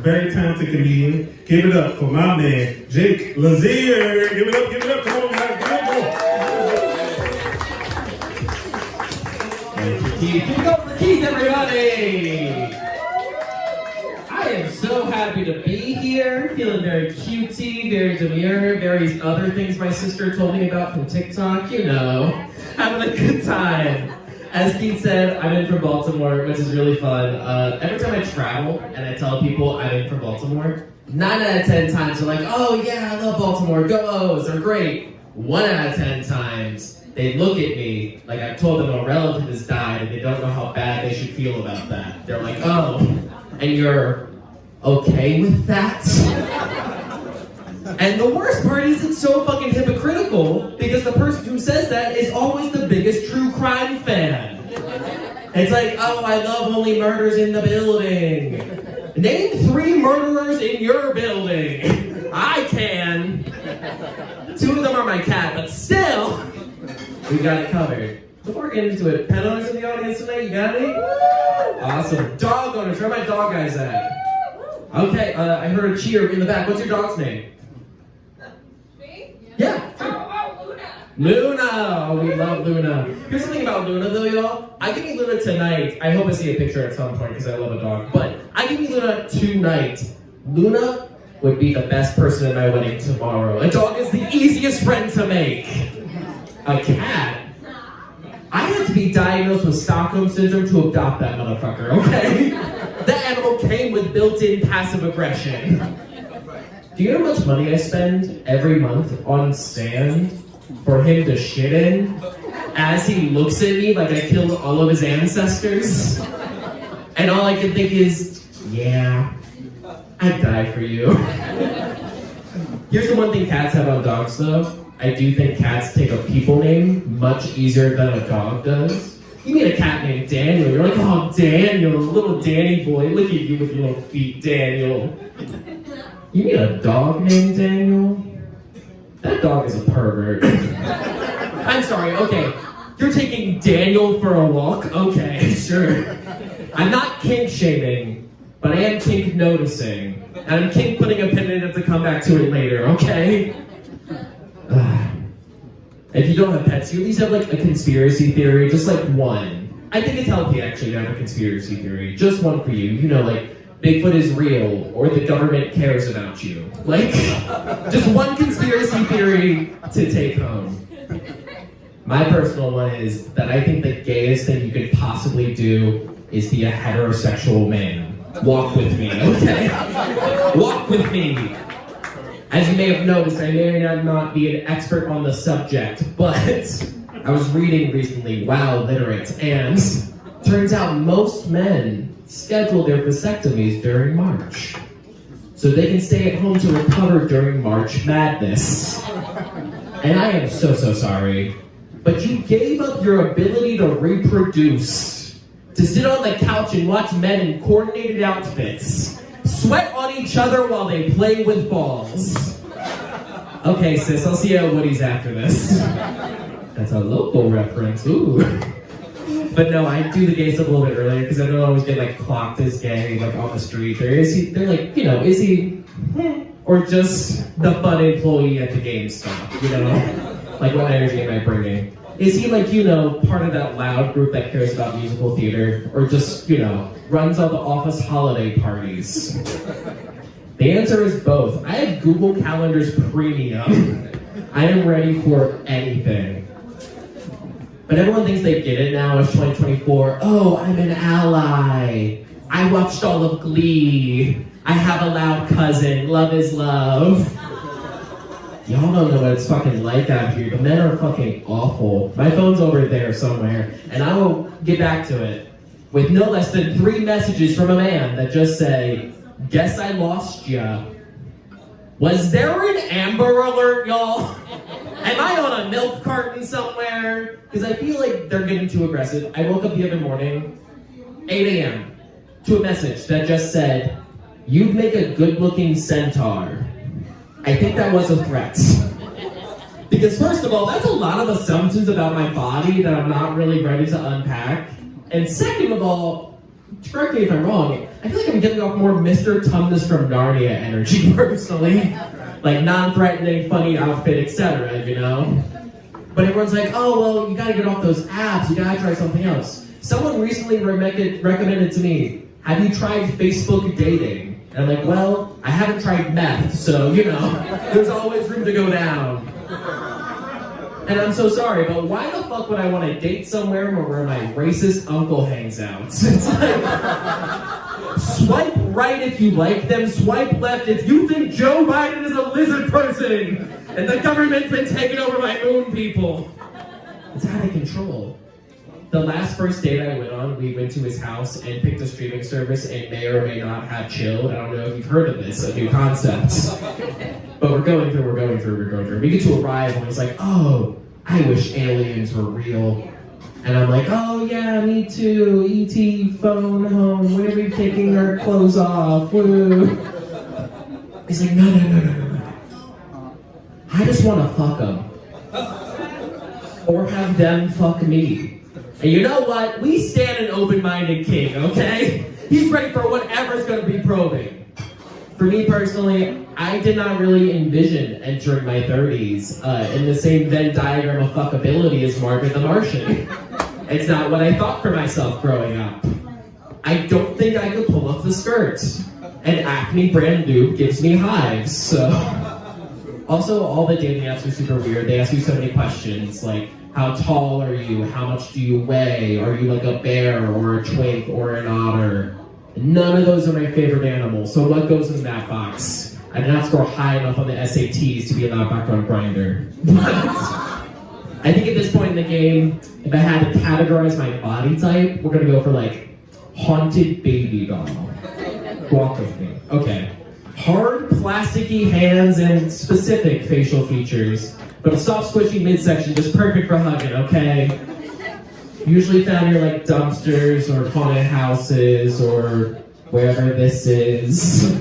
very talented comedian. Give it up for my man, Jake Lazier. Give it up, come on, guys, give it up. Thank you, Keith. Give it up for Keith, everybody! I am so happy to be here, feeling very cutesy, very demure, various other things my sister told me about from TikTok, you know, having a good time. As Keith said, I'm in from Baltimore, which is really fun. Every time I travel and I tell people I'm in from Baltimore, 9 out of 10 times they're like, oh yeah, I love Baltimore, go O's, they're great. 1 out of 10 times, they look at me like I've told them a relative has died and they don't know how bad they should feel about that. They're like, oh, and you're okay with that? And the worst part is it's so fucking hypocritical because the person who says that is always the biggest true crime fan. It's like, oh, I love only murders in the building. Name 3 murderers in your building. I can. 2 of them are my cat, but still, we got it covered. Before we get into it, pet owners in the audience tonight, you got any? Awesome. Dog owners, where are my dog guys at? Okay, I heard a cheer in the back. What's your dog's name? Me? Yeah. Oh, Luna. Luna! Oh, we love Luna. Here's something about Luna though, y'all. I can meet Luna tonight. I hope I see a picture at some point because I love a dog. But I can meet Luna tonight. Luna would be the best person at my wedding tomorrow. A dog is the easiest friend to make. A cat? I had to be diagnosed with Stockholm Syndrome to adopt that motherfucker, okay? That animal came with built-in passive aggression. Do you know how much money I spend every month on sand for him to shit in as he looks at me like I killed all of his ancestors? And all I can think is, yeah, I'd die for you. Here's the one thing cats have on dogs though. I do think cats take a people name much easier than a dog does. You meet a cat named Daniel, you're like, oh, Daniel, little Danny boy, look at you with your little feet, Daniel. You meet a dog named Daniel? That dog is a pervert. I'm sorry, okay. You're taking Daniel for a walk? Okay, sure. I'm not kink shaming, but I am kink noticing. And I'm kink putting a pin in it to come back to it later, okay? If you don't have pets, you at least have like a conspiracy theory, just like one. I think it's healthy actually to have a conspiracy theory, just one for you. You know, like Bigfoot is real, or the government cares about you. Like, just one conspiracy theory to take home. My personal one is that I think the gayest thing you could possibly do is be a heterosexual man. Walk with me, okay? Walk with me. As you may have noticed, I may not be an expert on the subject, but I was reading recently, wow, literate, and turns out most men schedule their vasectomies during March, so they can stay at home to recover during March Madness. And I am so sorry, but you gave up your ability to reproduce, to sit on the couch and watch men in coordinated outfits sweat on each other while they play with balls. Okay, sis, I'll see you at Woody's after this. That's a local reference, ooh. But no, I do the gay stuff a little bit earlier because I don't always get like clocked as gay like on the street. Or is he, they're like, you know, is he, or just the fun employee at the GameStop, you know? Like what energy am I bringing? Is he like, you know, part of that loud group that cares about musical theater? Or just, you know, runs all the office holiday parties? The answer is both. I have Google Calendar's premium. I am ready for anything. But everyone thinks they get it now, it's 2024. Oh, I'm an ally. I watched all of Glee. I have a loud cousin. Love is love. Y'all don't know what it's fucking like out here. The men are fucking awful. My phone's over there somewhere, and I will get back to it with no less than 3 messages from a man that just say, guess I lost ya. Was there an Amber Alert, y'all? Am I on a milk carton somewhere? Because I feel like they're getting too aggressive. I woke up the other morning, 8 a.m., to a message that just said, you'd make a good-looking centaur. I think that was a threat. Because first of all, that's a lot of assumptions about my body that I'm not really ready to unpack. And second of all, correct me if I'm wrong, I feel like I'm getting off more Mr. Tumnus from Narnia energy personally. Like non-threatening, funny outfit, etc., you know? But everyone's like, oh, well, you gotta get off those apps, you gotta try something else. Someone recently recommended to me, have you tried Facebook dating? And I'm like, well, I haven't tried meth, so, you know, there's always room to go down. And I'm so sorry, but why the fuck would I want to date somewhere where my racist uncle hangs out? It's like, swipe right if you like them, swipe left if you think Joe Biden is a lizard person and the government's been taking over my moon people. It's out of control. The last first date I went on, we went to his house and picked a streaming service and may or may not have chilled. I don't know if you've heard of this, a new concept. But we're going through. We get to arrive and it's like, oh, I wish aliens were real. And I'm like, oh yeah, me too. E.T. phone home. When are we taking our clothes off? Woo. He's like, no. I just want to fuck them. Or have them fuck me. And you know what? We stand an open-minded king, okay? He's ready for whatever's going to be probing. For me personally, I did not really envision entering my 30s in the same Venn diagram of fuckability as Margaret the Martian. It's not what I thought for myself growing up. I don't think I could pull off the skirts. And Acme brand new gives me hives, so... Also, all the dating apps are super weird. They ask you so many questions, like, how tall are you? How much do you weigh? Are you like a bear or a twink or an otter? None of those are my favorite animals, so what goes in that box? I did not score high enough on the SATs to be allowed back on Grindr. But I think at this point in the game, if I had to categorize my body type, we're gonna go for like, haunted baby doll. Walk with me. Okay. Hard, plasticky hands and specific facial features, but a soft, squishy midsection just perfect for hugging, okay? Usually found near like dumpsters or haunted houses or wherever this is.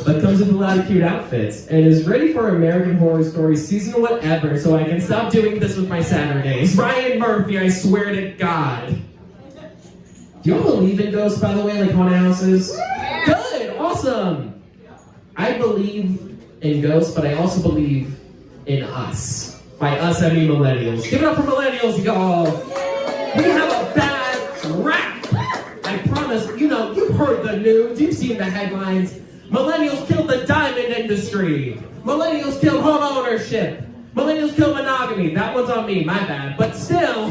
But comes with a lot of cute outfits and is ready for American Horror Story season whatever, so I can stop doing this with my Saturdays. Ryan Murphy, I swear to God. Do y'all believe in ghosts, by the way, like haunted houses? Good, awesome. I believe in ghosts, but I also believe in us. By us, I mean millennials. Give it up for millennials, y'all. We have a bad rap. I promise, you know, you've heard the news, you've seen the headlines. Millennials killed the diamond industry. Millennials killed home ownership. Millennials killed monogamy. That one's on me, my bad. But still,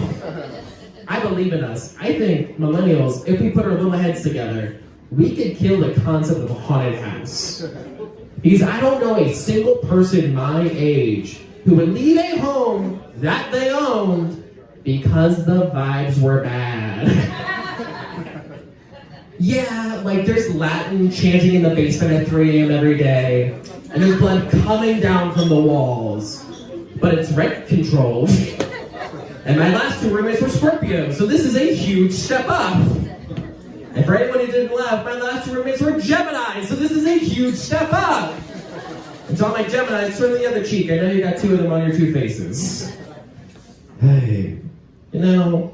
I believe in us. I think millennials, if we put our little heads together, we could kill the concept of a haunted house. Because I don't know a single person my age who would leave a home that they owned because the vibes were bad. Yeah, like there's Latin chanting in the basement at 3 a.m. every day, and there's blood coming down from the walls, but it's rent controlled. And my last two roommates were Scorpio, so this is a huge step up. And for anyone who didn't laugh, my last two roommates were Gemini, so this is a huge step up. And so I'm like, Gemini, turn to the other cheek. I know you got two of them on your two faces. Hey, you know,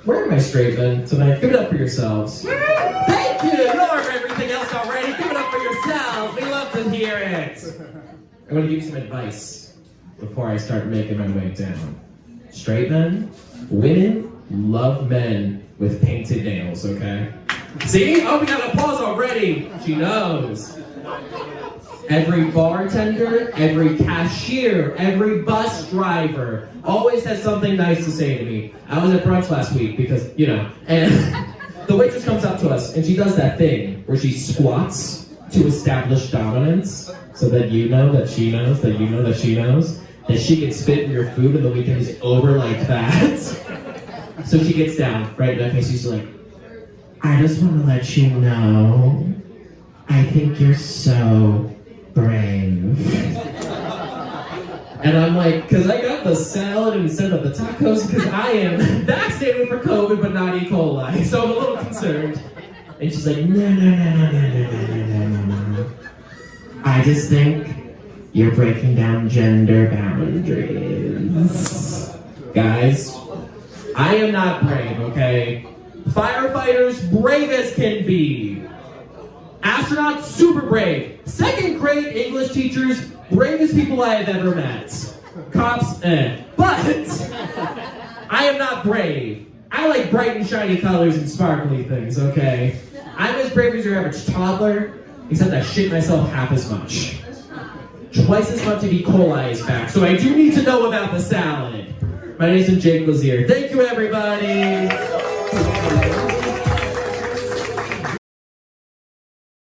where am I straight then tonight? Give it up for yourselves. Thank you! You know everything else already. Give it up for yourselves. We love to hear it. I'm going to give you some advice before I start making my way down. Straight men, women love men with painted nails, okay? See? Oh, we got applause already. She knows. Every bartender, every cashier, every bus driver always has something nice to say to me. I was at brunch last week because, you know, and the waitress comes up to us and she does that thing where she squats to establish dominance so that you know that she knows, that you know that she knows, that she can spit in your food and the weekend is over like that. So she gets down, right next to me, she's like, I just want to let you know, I think you're so brave. And I'm like, because I got the salad instead of the tacos, because I am vaccinated for COVID but not E. coli, so I'm a little concerned. And she's like, no. I just think you're breaking down gender boundaries. Guys, I am not brave, okay? Firefighters, brave as can be. Astronauts, super brave. Second grade English teachers, bravest people I have ever met. Cops, But I am not brave. I like bright and shiny colors and sparkly things, okay? I'm as brave as your average toddler, except I shit myself half as much. Twice as much of E. coli is back, so I do need to know about the salad. My name is Jake Lazier. Thank you, everybody.